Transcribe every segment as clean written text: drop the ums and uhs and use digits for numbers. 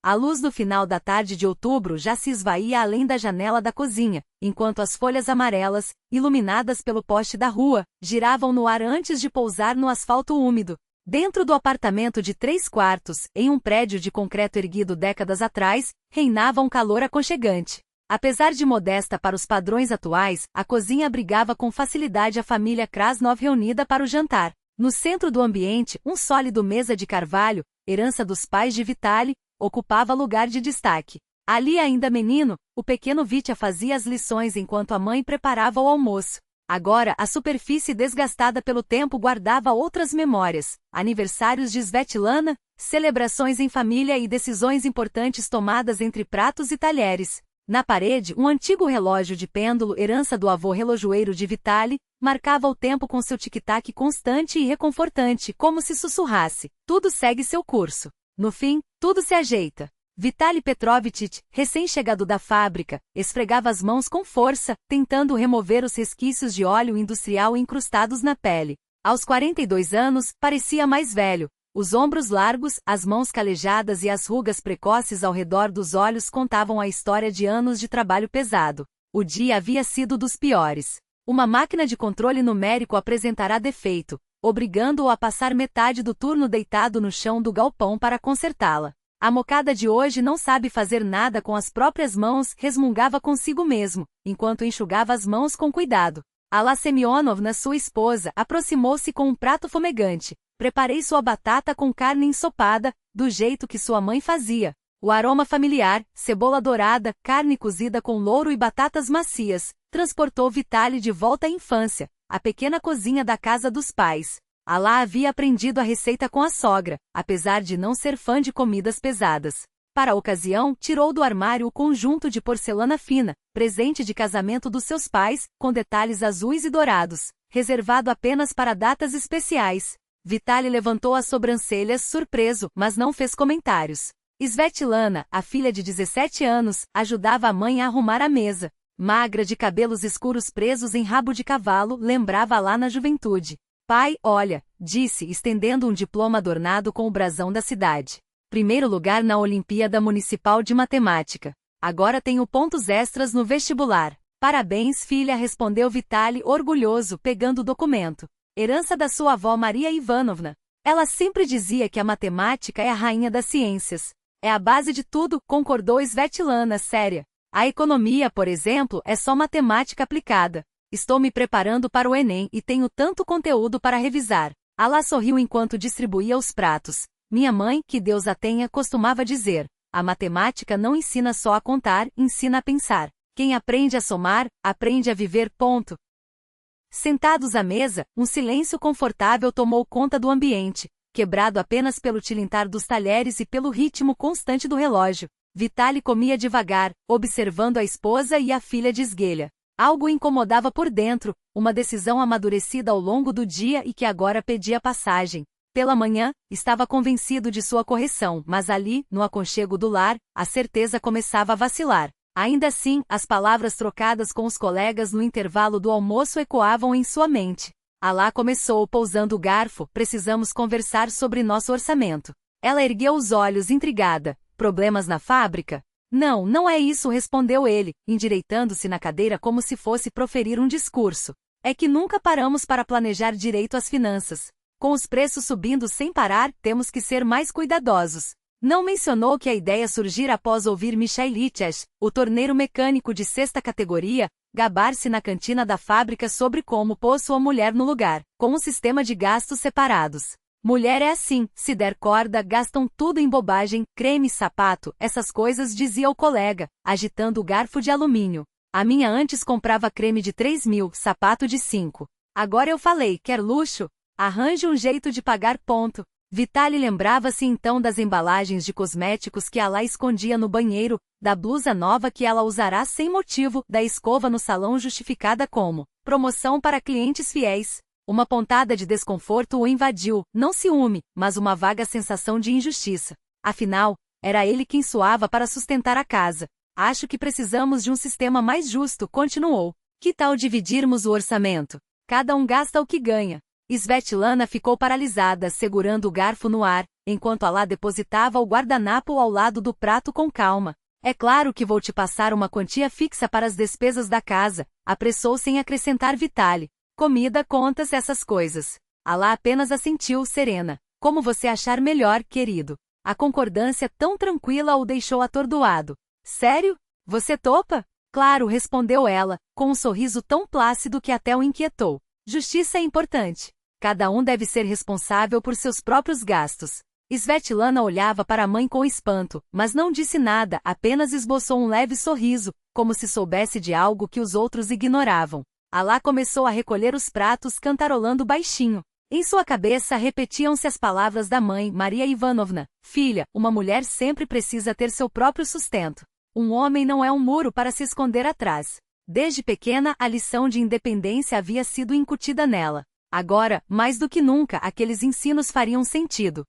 A luz do final da tarde de outubro já se esvaía além da janela da cozinha, enquanto as folhas amarelas, iluminadas pelo poste da rua, giravam no ar antes de pousar no asfalto úmido. Dentro do apartamento de 3 quartos, em um prédio de concreto erguido décadas atrás, reinava um calor aconchegante. Apesar de modesta para os padrões atuais, a cozinha abrigava com facilidade a família Krasnov reunida para o jantar. No centro do ambiente, um sólido mesa de carvalho, herança dos pais de Vitali, ocupava lugar de destaque. Ali ainda menino, o pequeno Vitya fazia as lições enquanto a mãe preparava o almoço. Agora, a superfície desgastada pelo tempo guardava outras memórias, aniversários de Svetlana, celebrações em família e decisões importantes tomadas entre pratos e talheres. Na parede, um antigo relógio de pêndulo, herança do avô relojoeiro de Vitali, marcava o tempo com seu tic-tac constante e reconfortante, como se sussurrasse: tudo segue seu curso. No fim, tudo se ajeita. Vitali Petrovich, recém-chegado da fábrica, esfregava as mãos com força, tentando remover os resquícios de óleo industrial incrustados na pele. Aos 42 anos, parecia mais velho. Os ombros largos, as mãos calejadas e as rugas precoces ao redor dos olhos contavam a história de anos de trabalho pesado. O dia havia sido dos piores. Uma máquina de controle numérico apresentará defeito, obrigando-o a passar metade do turno deitado no chão do galpão para consertá-la. A mocada de hoje não sabe fazer nada com as próprias mãos, resmungava consigo mesmo, enquanto enxugava as mãos com cuidado. Alla Semyonovna, sua esposa, aproximou-se com um prato fumegante. Preparei sua batata com carne ensopada, do jeito que sua mãe fazia. O aroma familiar, cebola dourada, carne cozida com louro e batatas macias, transportou Vitali de volta à infância, à pequena cozinha da casa dos pais. Alla havia aprendido a receita com a sogra, apesar de não ser fã de comidas pesadas. Para a ocasião, tirou do armário o conjunto de porcelana fina, presente de casamento dos seus pais, com detalhes azuis e dourados, reservado apenas para datas especiais. Vitali levantou as sobrancelhas surpreso, mas não fez comentários. Svetlana, a filha de 17 anos, ajudava a mãe a arrumar a mesa. Magra, de cabelos escuros presos em rabo de cavalo, lembrava lá na juventude. Pai, olha, disse, estendendo um diploma adornado com o brasão da cidade. Primeiro lugar na Olimpíada Municipal de Matemática. Agora tenho pontos extras no vestibular. Parabéns, filha, respondeu Vitali, orgulhoso, pegando o documento. Herança da sua avó Maria Ivanovna. Ela sempre dizia que a matemática é a rainha das ciências. É a base de tudo, concordou Svetlana, séria. A economia, por exemplo, é só matemática aplicada. Estou me preparando para o Enem e tenho tanto conteúdo para revisar. Alla sorriu enquanto distribuía os pratos. Minha mãe, que Deus a tenha, costumava dizer: a matemática não ensina só a contar, ensina a pensar. Quem aprende a somar, aprende a viver. Ponto. Sentados à mesa, um silêncio confortável tomou conta do ambiente, quebrado apenas pelo tilintar dos talheres e pelo ritmo constante do relógio. Vitali comia devagar, observando a esposa e a filha de esguelha. Algo o incomodava por dentro, uma decisão amadurecida ao longo do dia e que agora pedia passagem. Pela manhã, estava convencido de sua correção, mas ali, no aconchego do lar, a certeza começava a vacilar. Ainda assim, as palavras trocadas com os colegas no intervalo do almoço ecoavam em sua mente. Alla começou pousando o garfo: precisamos conversar sobre nosso orçamento. Ela ergueu os olhos intrigada. Problemas na fábrica? Não, não é isso, respondeu ele, endireitando-se na cadeira como se fosse proferir um discurso. É que nunca paramos para planejar direito as finanças. Com os preços subindo sem parar, temos que ser mais cuidadosos. Não mencionou que a ideia surgira após ouvir Michailiches, o torneiro mecânico de 6ª categoria, gabar-se na cantina da fábrica sobre como pôs sua mulher no lugar, com um sistema de gastos separados. Mulher é assim, se der corda, gastam tudo em bobagem, creme, sapato, essas coisas, dizia o colega, agitando o garfo de alumínio. A minha antes comprava creme de 3.000, sapato de 5. Agora eu falei, quer luxo? Arranje um jeito de pagar. Ponto. Vitali lembrava-se então das embalagens de cosméticos que Alla escondia no banheiro, da blusa nova que ela usará sem motivo, da escova no salão justificada como promoção para clientes fiéis. Uma pontada de desconforto o invadiu, não ciúme, mas uma vaga sensação de injustiça. Afinal, era ele quem suava para sustentar a casa. Acho que precisamos de um sistema mais justo, continuou. Que tal dividirmos o orçamento? Cada um gasta o que ganha. Svetlana ficou paralisada, segurando o garfo no ar, enquanto Alá depositava o guardanapo ao lado do prato com calma. É claro que vou te passar uma quantia fixa para as despesas da casa, apressou sem acrescentar Vitali. Comida, contas, essas coisas. Alá apenas assentiu, serena. Como você achar melhor, querido. A concordância tão tranquila o deixou atordoado. Sério? Você topa? Claro, respondeu ela, com um sorriso tão plácido que até o inquietou. Justiça é importante. Cada um deve ser responsável por seus próprios gastos. Svetlana olhava para a mãe com espanto, mas não disse nada, apenas esboçou um leve sorriso, como se soubesse de algo que os outros ignoravam. Alá começou a recolher os pratos cantarolando baixinho. Em sua cabeça repetiam-se as palavras da mãe, Maria Ivanovna. Filha, uma mulher sempre precisa ter seu próprio sustento. Um homem não é um muro para se esconder atrás. Desde pequena, a lição de independência havia sido incutida nela. Agora, mais do que nunca, aqueles ensinos fariam sentido.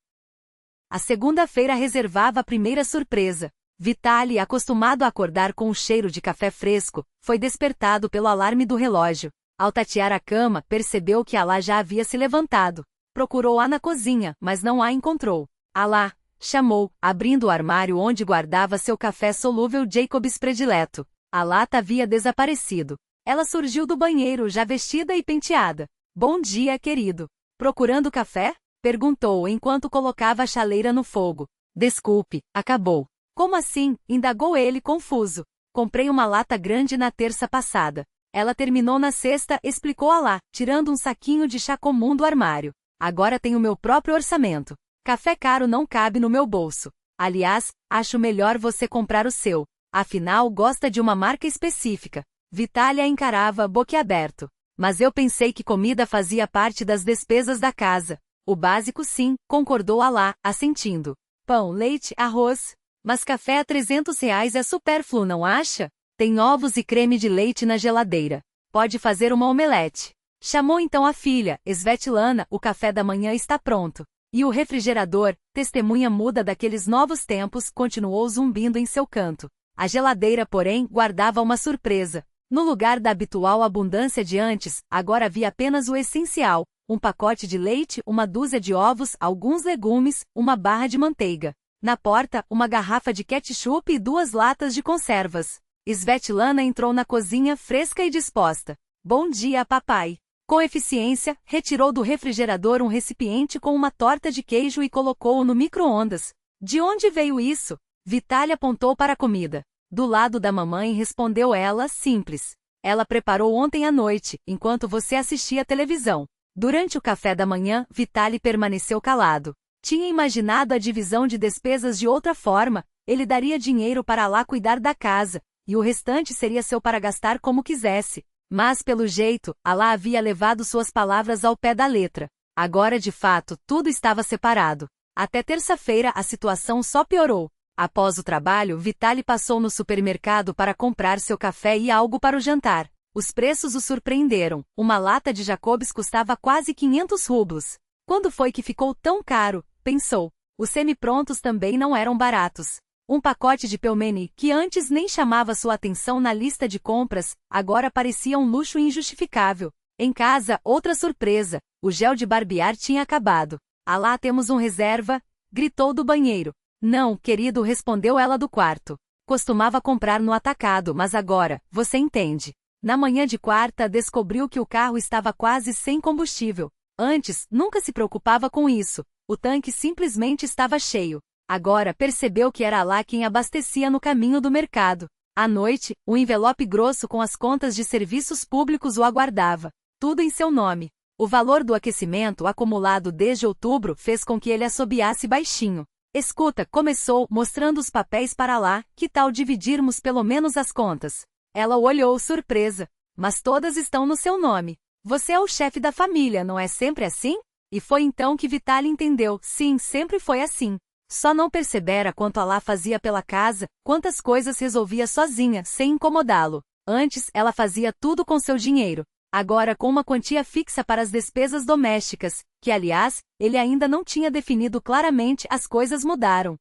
A segunda-feira reservava a primeira surpresa. Vitali, acostumado a acordar com o cheiro de café fresco, foi despertado pelo alarme do relógio. Ao tatear a cama, percebeu que Alá já havia se levantado. Procurou-a na cozinha, mas não a encontrou. Alá, chamou, abrindo o armário onde guardava seu café solúvel Jacobs predileto. A lata havia desaparecido. Ela surgiu do banheiro já vestida e penteada. Bom dia, querido. Procurando café? Perguntou enquanto colocava a chaleira no fogo. Desculpe, acabou. Como assim? Indagou ele confuso. Comprei uma lata grande na terça passada. Ela terminou na sexta, explicou Alá, tirando um saquinho de chá comum do armário. Agora tenho meu próprio orçamento. Café caro não cabe no meu bolso. Aliás, acho melhor você comprar o seu. Afinal, gosta de uma marca específica. Vitali a encarava boquiaberto. Mas eu pensei que comida fazia parte das despesas da casa. O básico sim, concordou Alá, assentindo. Pão, leite, arroz. Mas café a R$ 300 é supérfluo, não acha? Tem ovos e creme de leite na geladeira. Pode fazer uma omelete. Chamou então a filha, Svetlana, o café da manhã está pronto. E o refrigerador, testemunha muda daqueles novos tempos, continuou zumbindo em seu canto. A geladeira, porém, guardava uma surpresa. No lugar da habitual abundância de antes, agora havia apenas o essencial: um pacote de leite, uma dúzia de ovos, alguns legumes, uma barra de manteiga. Na porta, uma garrafa de ketchup e 2 latas de conservas. Svetlana entrou na cozinha fresca e disposta. Bom dia, papai. Com eficiência, retirou do refrigerador um recipiente com uma torta de queijo e colocou-o no micro-ondas. De onde veio isso? Vitali apontou para a comida. Do lado da mamãe, respondeu ela, simples. Ela preparou ontem à noite, enquanto você assistia à televisão. Durante o café da manhã, Vitali permaneceu calado. Tinha imaginado a divisão de despesas de outra forma. Ele daria dinheiro para lá cuidar da casa, e o restante seria seu para gastar como quisesse. Mas, pelo jeito, Alá havia levado suas palavras ao pé da letra. Agora, de fato, tudo estava separado. Até terça-feira, a situação só piorou. Após o trabalho, Vitali passou no supermercado para comprar seu café e algo para o jantar. Os preços o surpreenderam. Uma lata de Jacobs custava quase 500 rublos. Quando foi que ficou tão caro? Pensou. Os semi-prontos também não eram baratos. Um pacote de pelmeni, que antes nem chamava sua atenção na lista de compras, agora parecia um luxo injustificável. Em casa, outra surpresa. O gel de barbear tinha acabado. Alá, temos um reserva? Gritou do banheiro. Não, querido, respondeu ela do quarto. Costumava comprar no atacado, mas agora, você entende. Na manhã de quarta, descobriu que o carro estava quase sem combustível. Antes, nunca se preocupava com isso. O tanque simplesmente estava cheio. Agora percebeu que era Alá quem abastecia no caminho do mercado. À noite, um envelope grosso com as contas de serviços públicos o aguardava. Tudo em seu nome. O valor do aquecimento acumulado desde outubro fez com que ele assobiasse baixinho. Escuta, começou, mostrando os papéis para Alá, que tal dividirmos pelo menos as contas? Ela o olhou surpresa. Mas todas estão no seu nome. Você é o chefe da família, não é sempre assim? E foi então que Vitali entendeu, sim, sempre foi assim. Só não percebera quanto Alá fazia pela casa, quantas coisas resolvia sozinha, sem incomodá-lo. Antes, ela fazia tudo com seu dinheiro. Agora com uma quantia fixa para as despesas domésticas, que aliás, ele ainda não tinha definido claramente, as coisas mudaram.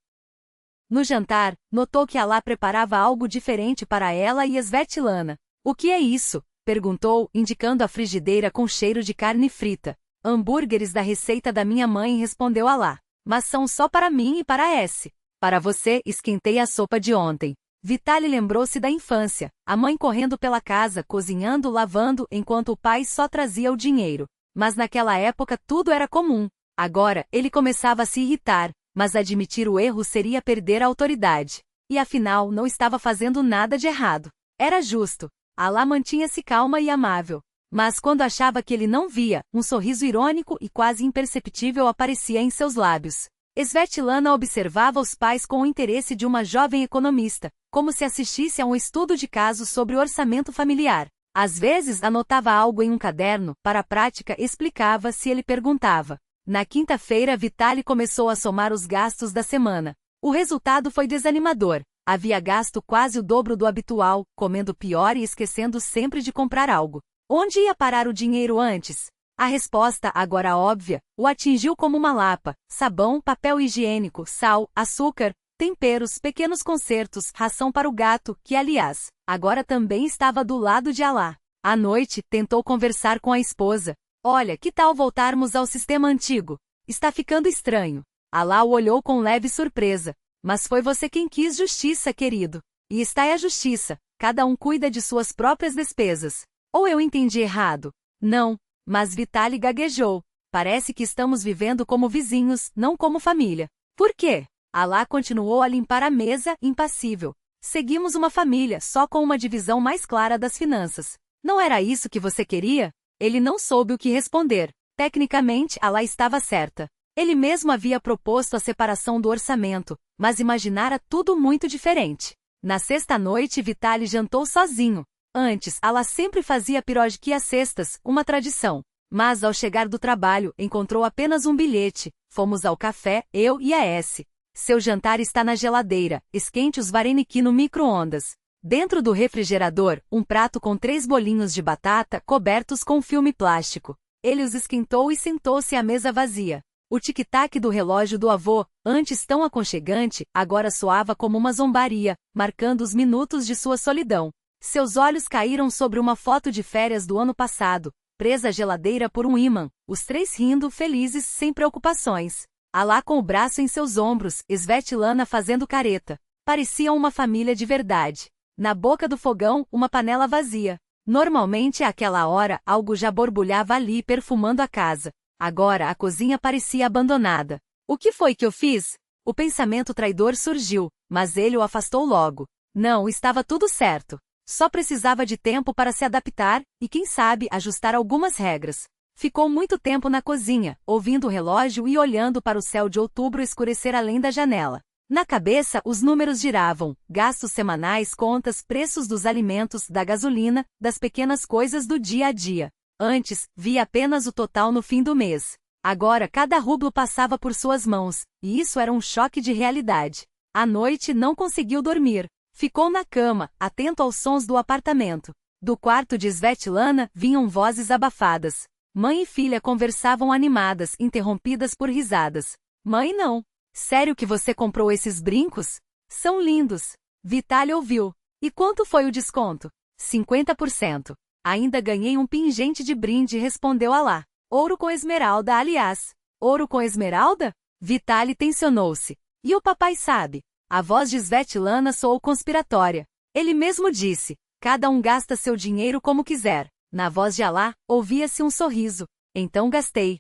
No jantar, notou que Alá preparava algo diferente para ela e Svetlana. O que é isso? Perguntou, indicando a frigideira com cheiro de carne frita. Hambúrgueres da receita da minha mãe, respondeu Alá. Mas são só para mim e para S. Para você, esquentei a sopa de ontem. Vitaly lembrou-se da infância, a mãe correndo pela casa, cozinhando, lavando, enquanto o pai só trazia o dinheiro. Mas naquela época tudo era comum. Agora, ele começava a se irritar, mas admitir o erro seria perder a autoridade. E afinal, não estava fazendo nada de errado. Era justo. Alá mantinha-se calma e amável. Mas quando achava que ele não via, um sorriso irônico e quase imperceptível aparecia em seus lábios. Svetlana observava os pais com o interesse de uma jovem economista, como se assistisse a um estudo de caso sobre o orçamento familiar. Às vezes anotava algo em um caderno, para a prática explicava se ele perguntava. Na quinta-feira, Vitaly começou a somar os gastos da semana. O resultado foi desanimador. Havia gasto quase o dobro do habitual, comendo pior e esquecendo sempre de comprar algo. Onde ia parar o dinheiro antes? A resposta, agora óbvia, o atingiu como uma lapa: sabão, papel higiênico, sal, açúcar, temperos, pequenos consertos, ração para o gato, que aliás, agora também estava do lado de Alá. À noite, tentou conversar com a esposa. Olha, que tal voltarmos ao sistema antigo? Está ficando estranho. Alá o olhou com leve surpresa. Mas foi você quem quis justiça, querido. E está a justiça. Cada um cuida de suas próprias despesas. Ou eu entendi errado? Não. Mas Vitaly gaguejou. Parece que estamos vivendo como vizinhos, não como família. Por quê? Alá continuou a limpar a mesa, impassível. Seguimos uma família, só com uma divisão mais clara das finanças. Não era isso que você queria? Ele não soube o que responder. Tecnicamente, Alá estava certa. Ele mesmo havia proposto a separação do orçamento, mas imaginara tudo muito diferente. Na sexta-noite, Vitaly jantou sozinho. Antes, Alá sempre fazia pirojki às sextas, uma tradição. Mas ao chegar do trabalho, encontrou apenas um bilhete. Fomos ao café, eu e a S. Seu jantar está na geladeira, esquente os vareniki no micro-ondas. Dentro do refrigerador, um prato com 3 bolinhos de batata cobertos com filme plástico. Ele os esquentou e sentou-se à mesa vazia. O tic-tac do relógio do avô, antes tão aconchegante, agora soava como uma zombaria, marcando os minutos de sua solidão. Seus olhos caíram sobre uma foto de férias do ano passado, presa à geladeira por um ímã, os 3 rindo, felizes, sem preocupações. Alá com o braço em seus ombros, Svetlana fazendo careta. Pareciam uma família de verdade. Na boca do fogão, uma panela vazia. Normalmente àquela hora, algo já borbulhava ali perfumando a casa. Agora a cozinha parecia abandonada. O que foi que eu fiz? O pensamento traidor surgiu, mas ele o afastou logo. Não, estava tudo certo. Só precisava de tempo para se adaptar, e quem sabe ajustar algumas regras. Ficou muito tempo na cozinha, ouvindo o relógio e olhando para o céu de outubro escurecer além da janela. Na cabeça, os números giravam: gastos semanais, contas, preços dos alimentos, da gasolina, das pequenas coisas do dia a dia. Antes, via apenas o total no fim do mês. Agora cada rublo passava por suas mãos, e isso era um choque de realidade. À noite não conseguiu dormir. Ficou na cama, atento aos sons do apartamento. Do quarto de Svetlana, vinham vozes abafadas. Mãe e filha conversavam animadas, interrompidas por risadas. Mãe não. Sério que você comprou esses brincos? São lindos. Vitaly ouviu. E quanto foi o desconto? 50%. Ainda ganhei um pingente de brinde, respondeu Alá. Ouro com esmeralda, aliás. Ouro com esmeralda? Vitaly tensionou-se. E o papai sabe? A voz de Svetlana soou conspiratória. Ele mesmo disse: cada um gasta seu dinheiro como quiser. Na voz de Alá, ouvia-se um sorriso. Então gastei.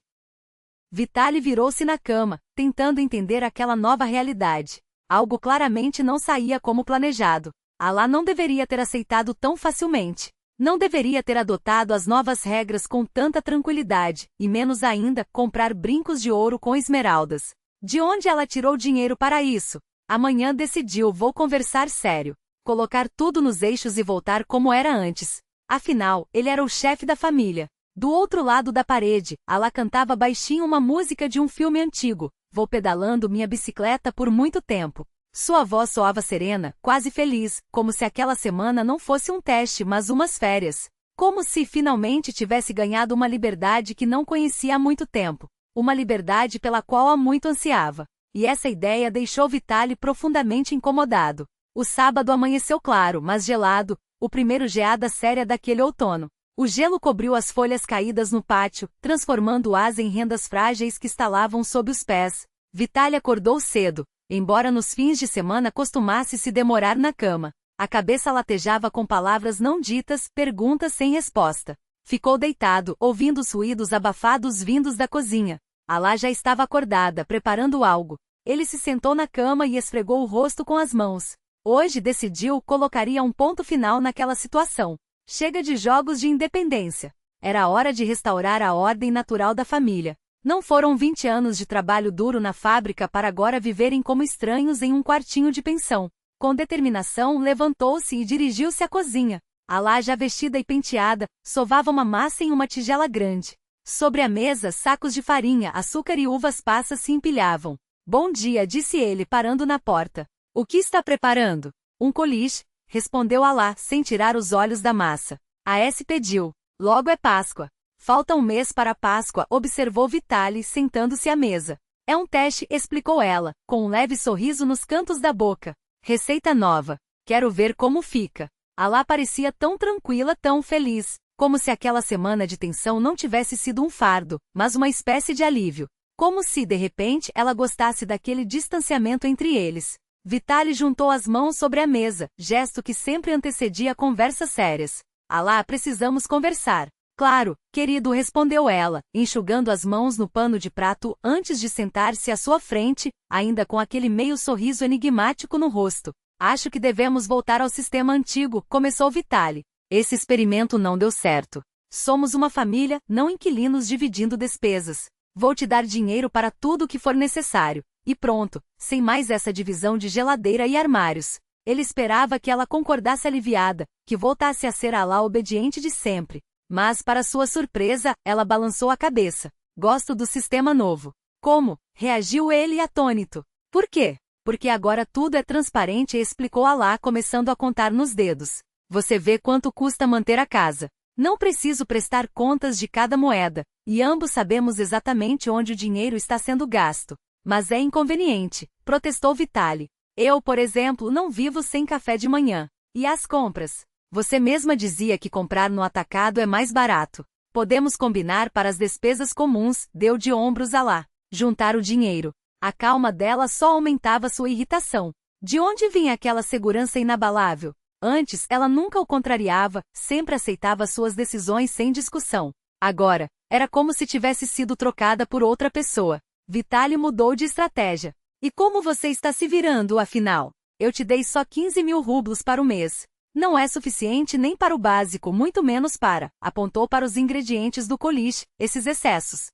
Vitaly virou-se na cama, tentando entender aquela nova realidade. Algo claramente não saía como planejado. Alá não deveria ter aceitado tão facilmente. Não deveria ter adotado as novas regras com tanta tranquilidade, e menos ainda, comprar brincos de ouro com esmeraldas. De onde ela tirou dinheiro para isso? Amanhã decidiu: vou conversar sério. Colocar tudo nos eixos e voltar como era antes. Afinal, ele era o chefe da família. Do outro lado da parede, Alá cantava baixinho uma música de um filme antigo. Vou pedalando minha bicicleta por muito tempo. Sua voz soava serena, quase feliz, como se aquela semana não fosse um teste, mas umas férias. Como se finalmente tivesse ganhado uma liberdade que não conhecia há muito tempo. Uma liberdade pela qual há muito ansiava. E essa ideia deixou Vitaly profundamente incomodado. O sábado amanheceu claro, mas gelado, o primeiro geada séria daquele outono. O gelo cobriu as folhas caídas no pátio, transformando-as em rendas frágeis que estalavam sob os pés. Vitaly acordou cedo, embora nos fins de semana costumasse se demorar na cama. A cabeça latejava com palavras não ditas, perguntas sem resposta. Ficou deitado, ouvindo os ruídos abafados vindos da cozinha. Alá já estava acordada, preparando algo. Ele se sentou na cama e esfregou o rosto com as mãos. Hoje decidiu colocaria um ponto final naquela situação. Chega de jogos de independência. Era hora de restaurar a ordem natural da família. Não foram 20 anos de trabalho duro na fábrica para agora viverem como estranhos em um quartinho de pensão. Com determinação, levantou-se e dirigiu-se à cozinha. Alá, já vestida e penteada, sovava uma massa em uma tigela grande. Sobre a mesa, sacos de farinha, açúcar e uvas passas se empilhavam. Bom dia, disse ele, parando na porta. O que está preparando? Um coliche, respondeu Alá, sem tirar os olhos da massa. A S pediu. Logo é Páscoa. Falta um mês para a Páscoa, observou Vitaly, sentando-se à mesa. É um teste, explicou ela, com um leve sorriso nos cantos da boca. Receita nova. Quero ver como fica. Alá parecia tão tranquila, tão feliz, como se aquela semana de tensão não tivesse sido um fardo, mas uma espécie de alívio. Como se, de repente, ela gostasse daquele distanciamento entre eles. Vitaly juntou as mãos sobre a mesa, gesto que sempre antecedia conversas sérias. Alá, precisamos conversar. Claro, querido, respondeu ela, enxugando as mãos no pano de prato antes de sentar-se à sua frente, ainda com aquele meio sorriso enigmático no rosto. Acho que devemos voltar ao sistema antigo, começou Vitaly. Esse experimento não deu certo. Somos uma família, não inquilinos dividindo despesas. Vou te dar dinheiro para tudo o que for necessário. E pronto, sem mais essa divisão de geladeira e armários. Ele esperava que ela concordasse aliviada, que voltasse a ser a Alá obediente de sempre. Mas, para sua surpresa, ela balançou a cabeça. Gosto do sistema novo. Como? Reagiu ele atônito. Por quê? Porque agora tudo é transparente, explicou Alá, começando a contar nos dedos. Você vê quanto custa manter a casa. Não preciso prestar contas de cada moeda, e ambos sabemos exatamente onde o dinheiro está sendo gasto. Mas é inconveniente, protestou Vitaly. Eu, por exemplo, não vivo sem café de manhã. E as compras? Você mesma dizia que comprar no atacado é mais barato. Podemos combinar para as despesas comuns, deu de ombros Alá. Juntar o dinheiro. A calma dela só aumentava sua irritação. De onde vinha aquela segurança inabalável? Antes, ela nunca o contrariava, sempre aceitava suas decisões sem discussão. Agora, era como se tivesse sido trocada por outra pessoa. Vitaly mudou de estratégia. E como você está se virando, afinal? Eu te dei só 15 mil rublos para o mês. Não é suficiente nem para o básico, muito menos para, apontou para os ingredientes do coliche, esses excessos.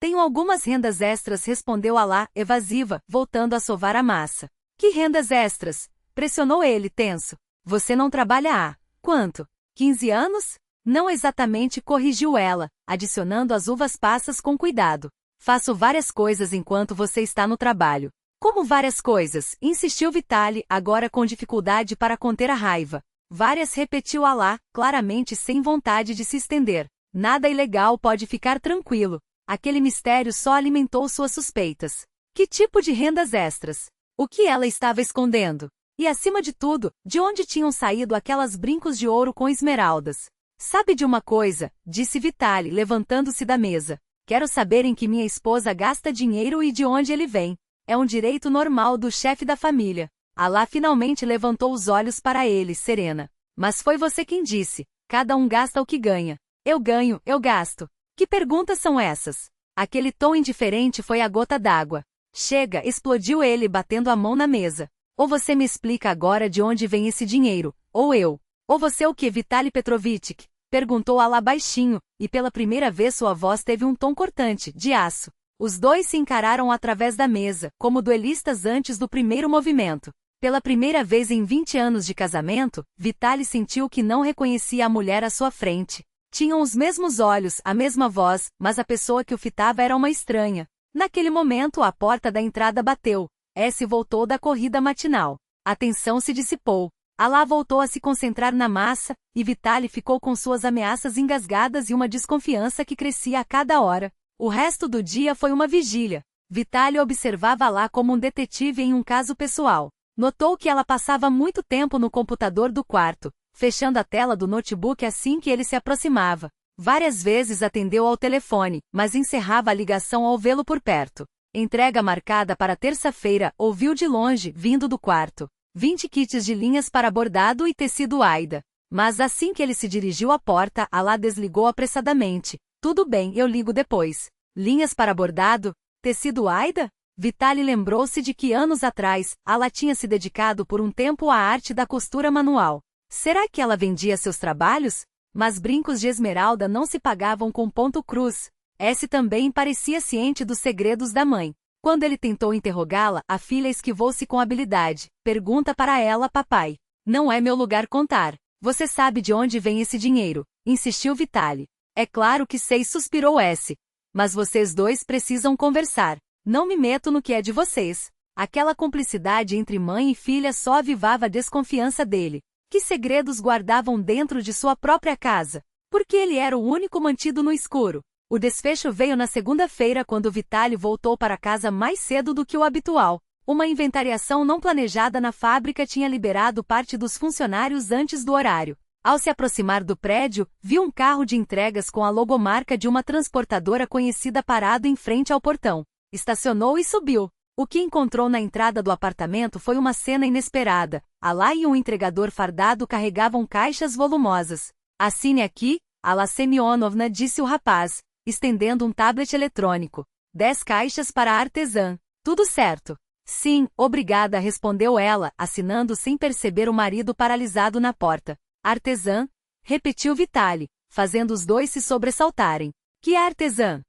Tenho algumas rendas extras, respondeu Alá, evasiva, voltando a sovar a massa. Que rendas extras? Pressionou ele, tenso. Você não trabalha há quanto? 15 anos? Não exatamente, corrigiu ela, adicionando as uvas passas com cuidado. Faço várias coisas enquanto você está no trabalho. Como várias coisas? Insistiu Vitaly, agora com dificuldade para conter a raiva. Várias, repetiu Alá, claramente sem vontade de se estender. Nada ilegal, pode ficar tranquilo. Aquele mistério só alimentou suas suspeitas. Que tipo de rendas extras? O que ela estava escondendo? E acima de tudo, de onde tinham saído aquelas brincos de ouro com esmeraldas? Sabe de uma coisa, disse Vitaly, levantando-se da mesa. Quero saber em que minha esposa gasta dinheiro e de onde ele vem. É um direito normal do chefe da família. Alá finalmente levantou os olhos para ele, serena. Mas foi você quem disse. Cada um gasta o que ganha. Eu ganho, eu gasto. Que perguntas são essas? Aquele tom indiferente foi a gota d'água. Chega, explodiu ele, batendo a mão na mesa. Ou você me explica agora de onde vem esse dinheiro, ou eu. Ou você o que, Vitaly Petrovich? Perguntou Alá baixinho, e pela primeira vez sua voz teve um tom cortante, de aço. Os dois se encararam através da mesa, como duelistas antes do primeiro movimento. Pela primeira vez em 20 anos de casamento, Vitaly sentiu que não reconhecia a mulher à sua frente. Tinham os mesmos olhos, a mesma voz, mas a pessoa que o fitava era uma estranha. Naquele momento a porta da entrada bateu. S voltou da corrida matinal. A tensão se dissipou. Alá voltou a se concentrar na massa, e Vitaly ficou com suas ameaças engasgadas e uma desconfiança que crescia a cada hora. O resto do dia foi uma vigília. Vitaly observava Alá como um detetive em um caso pessoal. Notou que ela passava muito tempo no computador do quarto, fechando a tela do notebook assim que ele se aproximava. Várias vezes atendeu ao telefone, mas encerrava a ligação ao vê-lo por perto. Entrega marcada para terça-feira, ouviu de longe, vindo do quarto. 20 kits de linhas para bordado e tecido Aida. Mas assim que ele se dirigiu à porta, Alá desligou apressadamente. Tudo bem, eu ligo depois. Linhas para bordado? Tecido Aida? Vitaly lembrou-se de que anos atrás, Alá tinha se dedicado por um tempo à arte da costura manual. Será que ela vendia seus trabalhos? Mas brincos de esmeralda não se pagavam com ponto cruz. S também parecia ciente dos segredos da mãe. Quando ele tentou interrogá-la, a filha esquivou-se com habilidade. Pergunta para ela, papai. Não é meu lugar contar. Você sabe de onde vem esse dinheiro? Insistiu Vitaly. É claro que sei, suspirou S. Mas vocês dois precisam conversar. Não me meto no que é de vocês. Aquela cumplicidade entre mãe e filha só avivava a desconfiança dele. Que segredos guardavam dentro de sua própria casa? Porque ele era o único mantido no escuro. O desfecho veio na segunda-feira quando Vitaly voltou para casa mais cedo do que o habitual. Uma inventariação não planejada na fábrica tinha liberado parte dos funcionários antes do horário. Ao se aproximar do prédio, viu um carro de entregas com a logomarca de uma transportadora conhecida parado em frente ao portão. Estacionou e subiu. O que encontrou na entrada do apartamento foi uma cena inesperada. Alá e um entregador fardado carregavam caixas volumosas. Assine aqui, Alá Semyonovna, disse o rapaz, estendendo um tablet eletrônico. 10 caixas para a artesã. Tudo certo. Sim, obrigada, respondeu ela, assinando sem perceber o marido paralisado na porta. Artesã? Repetiu Vitaly, fazendo os dois se sobressaltarem. Que artesã?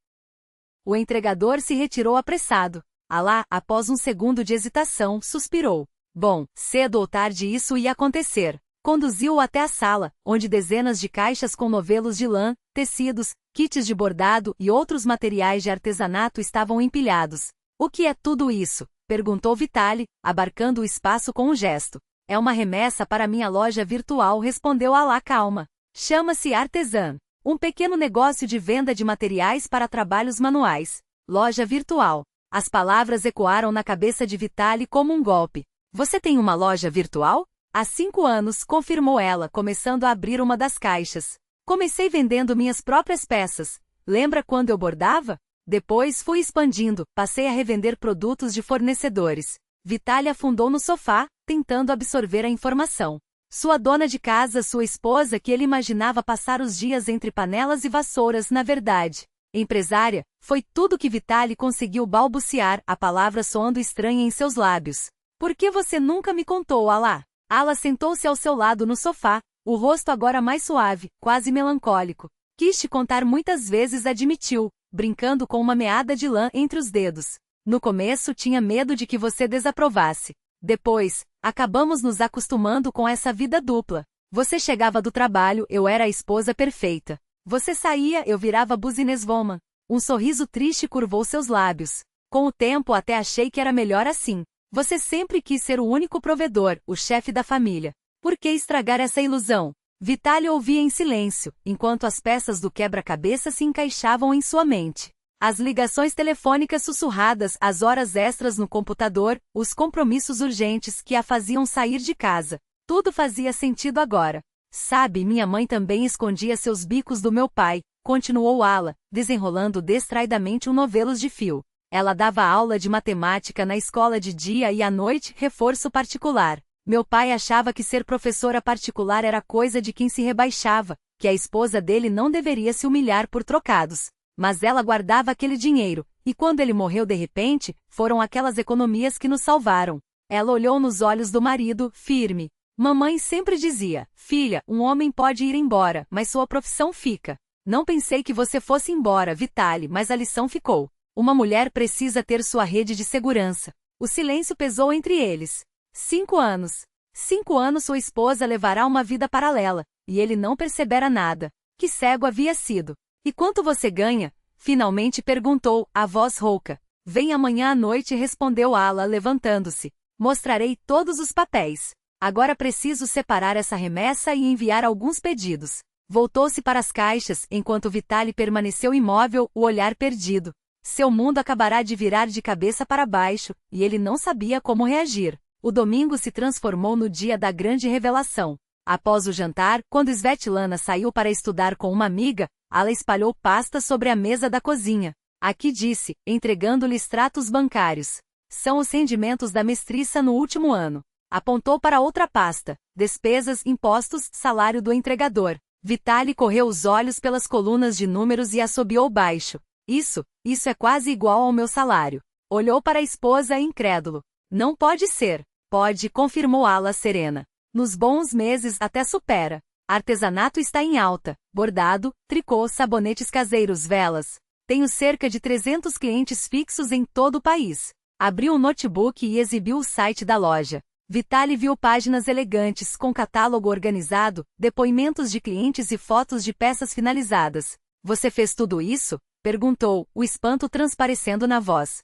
O entregador se retirou apressado. Alá, após um segundo de hesitação, suspirou. Bom, cedo ou tarde isso ia acontecer. Conduziu-o até a sala, onde dezenas de caixas com novelos de lã, tecidos, kits de bordado e outros materiais de artesanato estavam empilhados. O que é tudo isso? Perguntou Vitaly, abarcando o espaço com um gesto. É uma remessa para minha loja virtual, respondeu Alá calma. Chama-se Artesã. Um pequeno negócio de venda de materiais para trabalhos manuais. Loja virtual. As palavras ecoaram na cabeça de Vitaly como um golpe. Você tem uma loja virtual? Há 5 anos, confirmou ela, começando a abrir uma das caixas. Comecei vendendo minhas próprias peças. Lembra quando eu bordava? Depois fui expandindo, passei a revender produtos de fornecedores. Vitaly afundou no sofá, tentando absorver a informação. Sua dona de casa, sua esposa, que ele imaginava passar os dias entre panelas e vassouras, na verdade. Empresária, foi tudo que Vitaly conseguiu balbuciar, a palavra soando estranha em seus lábios. Por que você nunca me contou, Alá? Alá sentou-se ao seu lado no sofá, o rosto agora mais suave, quase melancólico. Quis te contar muitas vezes, admitiu, brincando com uma meada de lã entre os dedos. No começo tinha medo de que você desaprovasse. Depois, acabamos nos acostumando com essa vida dupla. Você chegava do trabalho, eu era a esposa perfeita. Você saía, eu virava businesswoman. Um sorriso triste curvou seus lábios. Com o tempo até achei que era melhor assim. Você sempre quis ser o único provedor, o chefe da família. Por que estragar essa ilusão? Vitaly ouvia em silêncio, enquanto as peças do quebra-cabeça se encaixavam em sua mente. As ligações telefônicas sussurradas, as horas extras no computador, os compromissos urgentes que a faziam sair de casa. Tudo fazia sentido agora. Sabe, minha mãe também escondia seus bicos do meu pai, continuou Alá, desenrolando distraidamente um novelos de fio. Ela dava aula de matemática na escola de dia e à noite, reforço particular. Meu pai achava que ser professora particular era coisa de quem se rebaixava, que a esposa dele não deveria se humilhar por trocados. Mas ela guardava aquele dinheiro, e quando ele morreu de repente, foram aquelas economias que nos salvaram. Ela olhou nos olhos do marido, firme. Mamãe sempre dizia, filha, um homem pode ir embora, mas sua profissão fica. Não pensei que você fosse embora, Vitaly, mas a lição ficou. Uma mulher precisa ter sua rede de segurança. O silêncio pesou entre eles. 5 anos. 5 anos sua esposa levará uma vida paralela, e ele não percebera nada. Que cego havia sido. E quanto você ganha? Finalmente perguntou, a voz rouca. Vem amanhã à noite, respondeu Alá, levantando-se. Mostrarei todos os papéis. Agora preciso separar essa remessa e enviar alguns pedidos. Voltou-se para as caixas, enquanto Vitaly permaneceu imóvel, o olhar perdido. Seu mundo acabará de virar de cabeça para baixo, e ele não sabia como reagir. O domingo se transformou no dia da grande revelação. Após o jantar, quando Svetlana saiu para estudar com uma amiga, Ala espalhou pasta sobre a mesa da cozinha. Aqui disse, entregando-lhe extratos bancários. São os rendimentos da mestriça no último ano. Apontou para outra pasta. Despesas, impostos, salário do entregador. Vitaly correu os olhos pelas colunas de números e assobiou baixo. Isso é quase igual ao meu salário. Olhou para a esposa incrédulo. Não pode ser. Pode, confirmou Ala serena. Nos bons meses até supera. Artesanato está em alta. Bordado, tricô, sabonetes caseiros, velas. Tenho cerca de 300 clientes fixos em todo o país. Abriu o notebook e exibiu o site da loja. Vitaly viu páginas elegantes com catálogo organizado, depoimentos de clientes e fotos de peças finalizadas. Você fez tudo isso? Perguntou, o espanto transparecendo na voz.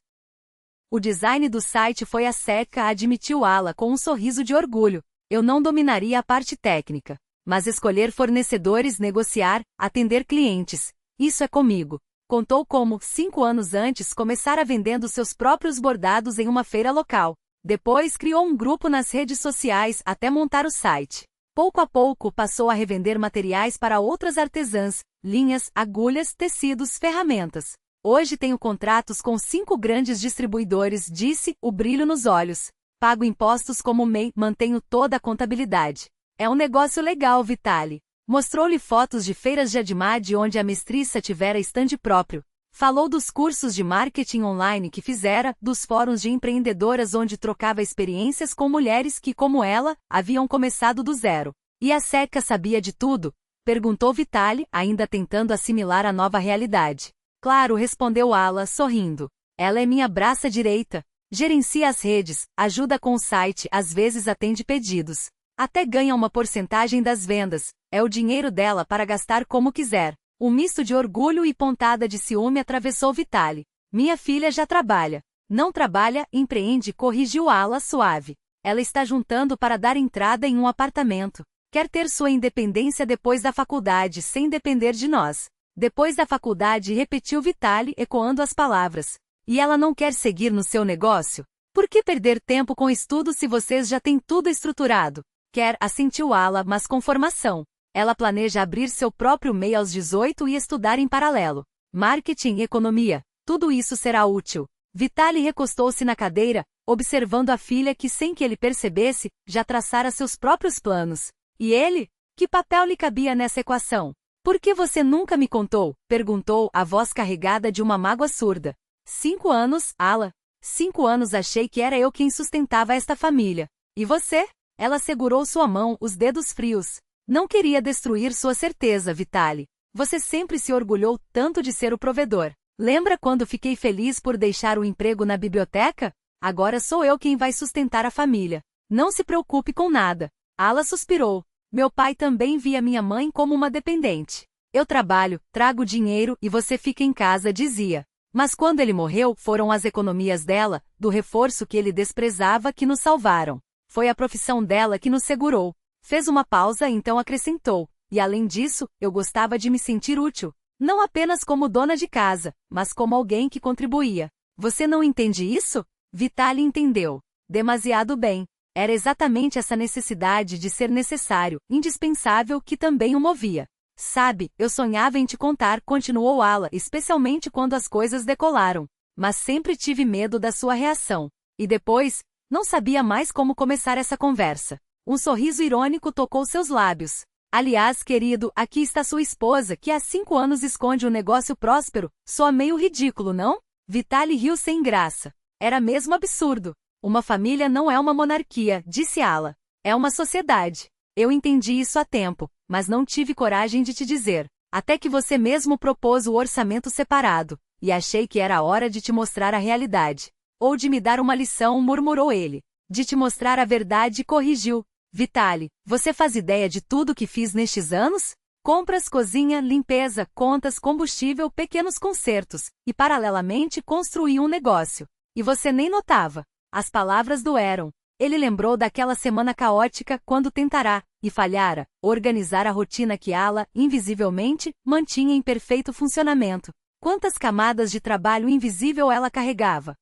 O design do site foi a seca, admitiu Ala com um sorriso de orgulho. Eu não dominaria a parte técnica. Mas escolher fornecedores, negociar, atender clientes. Isso é comigo. Contou como, 5 anos antes, começara vendendo seus próprios bordados em uma feira local. Depois criou um grupo nas redes sociais até montar o site. Pouco a pouco passou a revender materiais para outras artesãs, linhas, agulhas, tecidos, ferramentas. Hoje tenho contratos com 5 grandes distribuidores, disse, o brilho nos olhos. Pago impostos como MEI, mantenho toda a contabilidade. É um negócio legal, Vitaly. Mostrou-lhe fotos de feiras de Admad onde a mestriça tivera estande próprio. Falou dos cursos de marketing online que fizera, dos fóruns de empreendedoras onde trocava experiências com mulheres que, como ela, haviam começado do zero. E a Seca sabia de tudo? Perguntou Vitaly, ainda tentando assimilar a nova realidade. Claro, respondeu Ala, sorrindo. Ela é minha braça direita. Gerencia as redes, ajuda com o site, às vezes atende pedidos. Até ganha uma porcentagem das vendas. É o dinheiro dela para gastar como quiser. Um misto de orgulho e pontada de ciúme atravessou Vitaly. Minha filha já trabalha. Não trabalha, empreende, corrigiu Ala suave. Ela está juntando para dar entrada em um apartamento. Quer ter sua independência depois da faculdade, sem depender de nós. Depois da faculdade, repetiu Vitaly, ecoando as palavras. E ela não quer seguir no seu negócio? Por que perder tempo com estudo se vocês já têm tudo estruturado? Quer, assentiu Ala, mas com formação. Ela planeja abrir seu próprio MEI aos 18 e estudar em paralelo. Marketing e economia. Tudo isso será útil. Vitaly recostou-se na cadeira, observando a filha que, sem que ele percebesse, já traçara seus próprios planos. E ele? Que papel lhe cabia nessa equação? Por que você nunca me contou? Perguntou, a voz carregada de uma mágoa surda. 5 anos, Ala. 5 anos achei que era eu quem sustentava esta família. E você? Ela segurou sua mão, os dedos frios. Não queria destruir sua certeza, Vitaly. Você sempre se orgulhou tanto de ser o provedor. Lembra quando fiquei feliz por deixar o emprego na biblioteca? Agora sou eu quem vai sustentar a família. Não se preocupe com nada. Ala suspirou. Meu pai também via minha mãe como uma dependente. Eu trabalho, trago dinheiro e você fica em casa, dizia. Mas quando ele morreu, foram as economias dela, do reforço que ele desprezava, que nos salvaram. Foi a profissão dela que nos segurou. Fez uma pausa e então acrescentou. E além disso, eu gostava de me sentir útil. Não apenas como dona de casa, mas como alguém que contribuía. Você não entende isso? Vitaly entendeu. Demasiado bem. Era exatamente essa necessidade de ser necessário, indispensável, que também o movia. Sabe, eu sonhava em te contar, continuou Ala, especialmente quando as coisas decolaram. Mas sempre tive medo da sua reação. E depois, não sabia mais como começar essa conversa. Um sorriso irônico tocou seus lábios. Aliás, querido, aqui está sua esposa, que há 5 anos esconde um negócio próspero. Soa meio ridículo, não? Vitaly riu sem graça. Era mesmo absurdo. Uma família não é uma monarquia, disse Ala. É uma sociedade. Eu entendi isso há tempo, mas não tive coragem de te dizer. Até que você mesmo propôs o orçamento separado, e achei que era a hora de te mostrar a realidade. Ou de me dar uma lição, murmurou ele. De te mostrar a verdade, corrigiu. Vitaly, você faz ideia de tudo que fiz nestes anos? Compras, cozinha, limpeza, contas, combustível, pequenos consertos, e paralelamente construí um negócio. E você nem notava. As palavras doeram. Ele lembrou daquela semana caótica, quando tentará, e falhara, organizar a rotina que Ala, invisivelmente, mantinha em perfeito funcionamento. Quantas camadas de trabalho invisível ela carregava?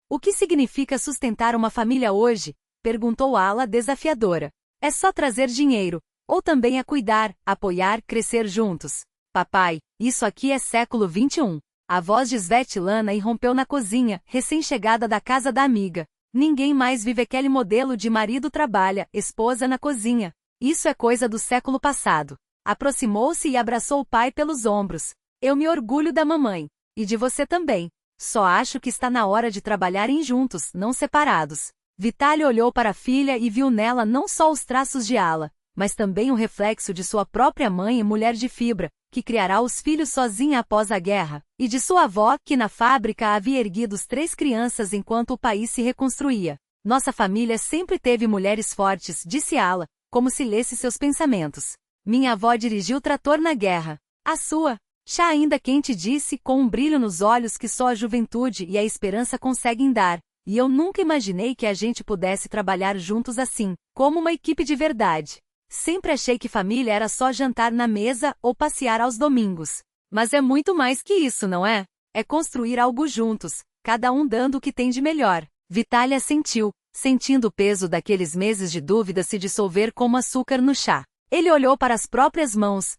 O que significa sustentar uma família hoje? Perguntou Ala desafiadora. É só trazer dinheiro. Ou também é cuidar, apoiar, crescer juntos. Papai, isso aqui é século XXI. A voz de Svetlana irrompeu na cozinha, recém-chegada da casa da amiga. Ninguém mais vive aquele modelo de marido trabalha, esposa na cozinha. Isso é coisa do século passado. Aproximou-se e abraçou o pai pelos ombros. Eu me orgulho da mamãe. E de você também. Só acho que está na hora de trabalharem juntos, não separados. Vitaly olhou para a filha e viu nela não só os traços de Alla, mas também o reflexo de sua própria mãe e mulher de fibra, que criará os filhos sozinha após a guerra, e de sua avó, que na fábrica havia erguido 3 crianças enquanto o país se reconstruía. Nossa família sempre teve mulheres fortes, disse Alla, como se lesse seus pensamentos. Minha avó dirigiu o trator na guerra. A sua? Chá ainda quente disse, com um brilho nos olhos que só a juventude e a esperança conseguem dar. E eu nunca imaginei que a gente pudesse trabalhar juntos assim, como uma equipe de verdade. Sempre achei que família era só jantar na mesa ou passear aos domingos. Mas é muito mais que isso, não é? É construir algo juntos, cada um dando o que tem de melhor. Vitaly assentiu, sentindo o peso daqueles meses de dúvida se dissolver como açúcar no chá. Ele olhou para as próprias mãos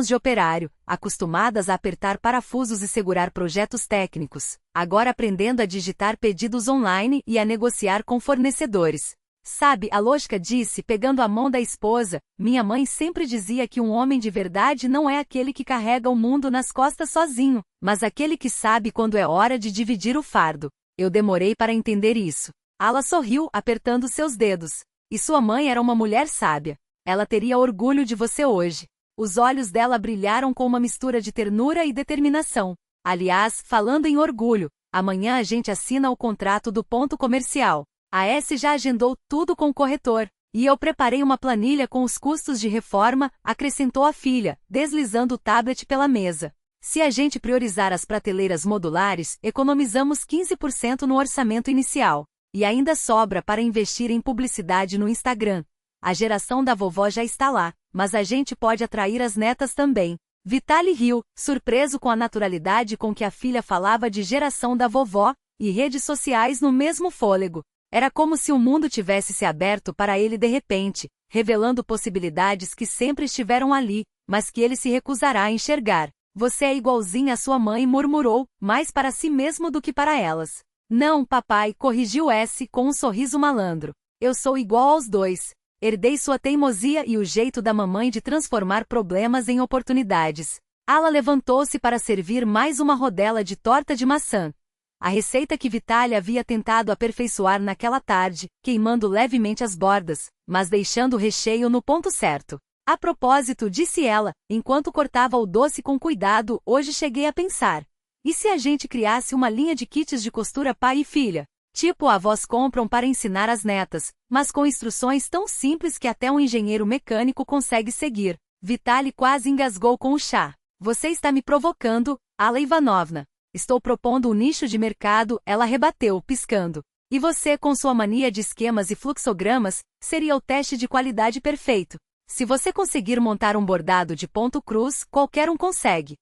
de operário, acostumadas a apertar parafusos e segurar projetos técnicos, agora aprendendo a digitar pedidos online e a negociar com fornecedores. Sabe, a lógica disse, pegando a mão da esposa, minha mãe sempre dizia que um homem de verdade não é aquele que carrega o mundo nas costas sozinho, mas aquele que sabe quando é hora de dividir o fardo. Eu demorei para entender isso. Alla sorriu, apertando seus dedos. E sua mãe era uma mulher sábia. Ela teria orgulho de você hoje. Os olhos dela brilharam com uma mistura de ternura e determinação. Aliás, falando em orgulho, amanhã a gente assina o contrato do ponto comercial. A S já agendou tudo com o corretor. E eu preparei uma planilha com os custos de reforma, acrescentou a filha, deslizando o tablet pela mesa. Se a gente priorizar as prateleiras modulares, economizamos 15% no orçamento inicial. E ainda sobra para investir em publicidade no Instagram. A geração da vovó já está lá, mas a gente pode atrair as netas também. Vitaly riu, surpreso com a naturalidade com que a filha falava de geração da vovó e redes sociais no mesmo fôlego. Era como se o mundo tivesse se aberto para ele de repente, revelando possibilidades que sempre estiveram ali, mas que ele se recusará a enxergar. Você é igualzinha à sua mãe, murmurou, mais para si mesmo do que para elas. Não, papai, corrigiu S com um sorriso malandro. Eu sou igual aos dois. Herdei sua teimosia e o jeito da mamãe de transformar problemas em oportunidades. Alla levantou-se para servir mais uma rodela de torta de maçã. A receita que Vitaly havia tentado aperfeiçoar naquela tarde, queimando levemente as bordas, mas deixando o recheio no ponto certo. A propósito, disse ela, enquanto cortava o doce com cuidado, hoje cheguei a pensar. E se a gente criasse uma linha de kits de costura pai e filha? Tipo avós compram para ensinar as netas, mas com instruções tão simples que até um engenheiro mecânico consegue seguir. Vitaly quase engasgou com o chá. Você está me provocando, Alla Ivanovna. Estou propondo um nicho de mercado, ela rebateu, piscando. E você, com sua mania de esquemas e fluxogramas, seria o teste de qualidade perfeito. Se você conseguir montar um bordado de ponto cruz, qualquer um consegue.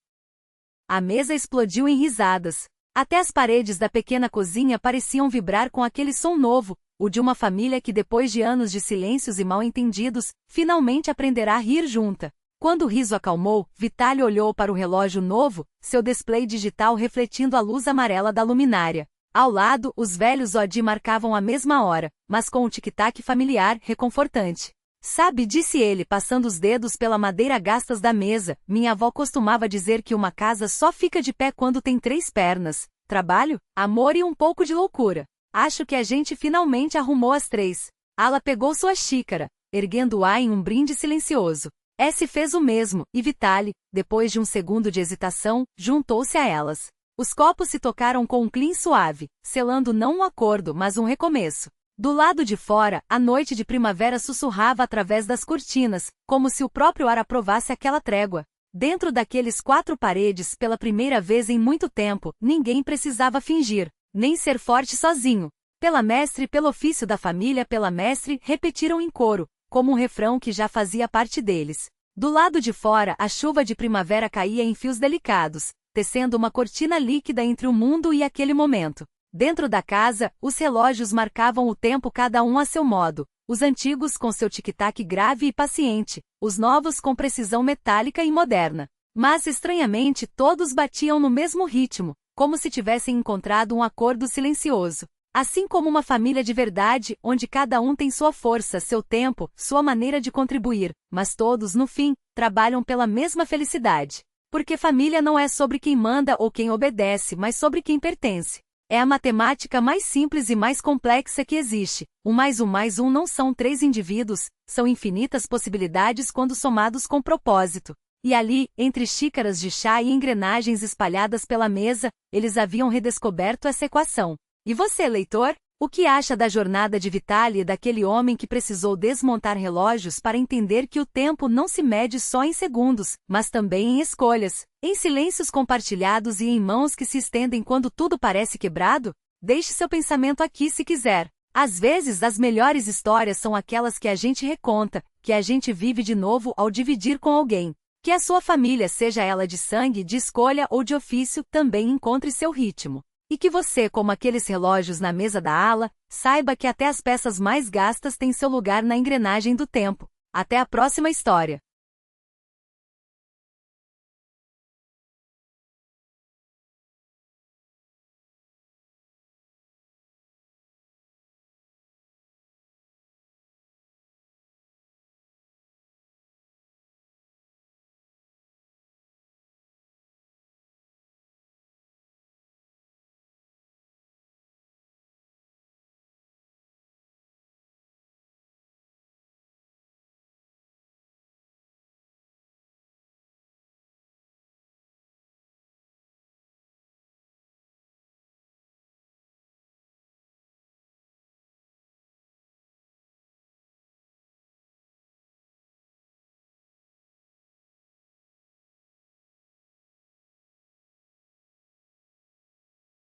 A mesa explodiu em risadas. Até as paredes da pequena cozinha pareciam vibrar com aquele som novo, o de uma família que depois de anos de silêncios e mal-entendidos, finalmente aprenderá a rir junta. Quando o riso acalmou, Vitaly olhou para o relógio novo, seu display digital refletindo a luz amarela da luminária. Ao lado, os velhos OD marcavam a mesma hora, mas com um tic-tac familiar, reconfortante. Sabe, disse ele, passando os dedos pela madeira gastas da mesa, minha avó costumava dizer que uma casa só fica de pé quando tem 3 pernas. Trabalho, amor e um pouco de loucura. Acho que a gente finalmente arrumou as 3. Alla pegou sua xícara, erguendo-a em um brinde silencioso. S fez o mesmo, e Vitaly, depois de um segundo de hesitação, juntou-se a elas. Os copos se tocaram com um clim suave, selando não um acordo, mas um recomeço. Do lado de fora, a noite de primavera sussurrava através das cortinas, como se o próprio ar aprovasse aquela trégua. Dentro daqueles 4 paredes, pela primeira vez em muito tempo, ninguém precisava fingir, nem ser forte sozinho. Pela mestre, pelo ofício da família, pela mestre, repetiram em coro, como um refrão que já fazia parte deles. Do lado de fora, a chuva de primavera caía em fios delicados, tecendo uma cortina líquida entre o mundo e aquele momento. Dentro da casa, os relógios marcavam o tempo cada um a seu modo, Os antigos com seu tic-tac grave e paciente, os novos com precisão metálica e moderna. Mas, estranhamente, todos batiam no mesmo ritmo, como se tivessem encontrado um acordo silencioso. Assim como uma família de verdade, onde cada um tem sua força, seu tempo, sua maneira de contribuir, mas todos, no fim, trabalham pela mesma felicidade. Porque família não é sobre quem manda ou quem obedece, mas sobre quem pertence. É a matemática mais simples e mais complexa que existe. 1 mais 1 não são 3 indivíduos, são infinitas possibilidades quando somados com propósito. E ali, entre xícaras de chá e engrenagens espalhadas pela mesa, eles haviam redescoberto essa equação. E você, leitor? O que acha da jornada de Vitali e daquele homem que precisou desmontar relógios para entender que o tempo não se mede só em segundos, mas também em escolhas, em silêncios compartilhados e em mãos que se estendem quando tudo parece quebrado? Deixe seu pensamento aqui se quiser. Às vezes, as melhores histórias são aquelas que a gente reconta, que a gente vive de novo ao dividir com alguém. Que a sua família, seja ela de sangue, de escolha ou de ofício, também encontre seu ritmo. E que você, como aqueles relógios na mesa da ala, saiba que até as peças mais gastas têm seu lugar na engrenagem do tempo. Até a próxima história!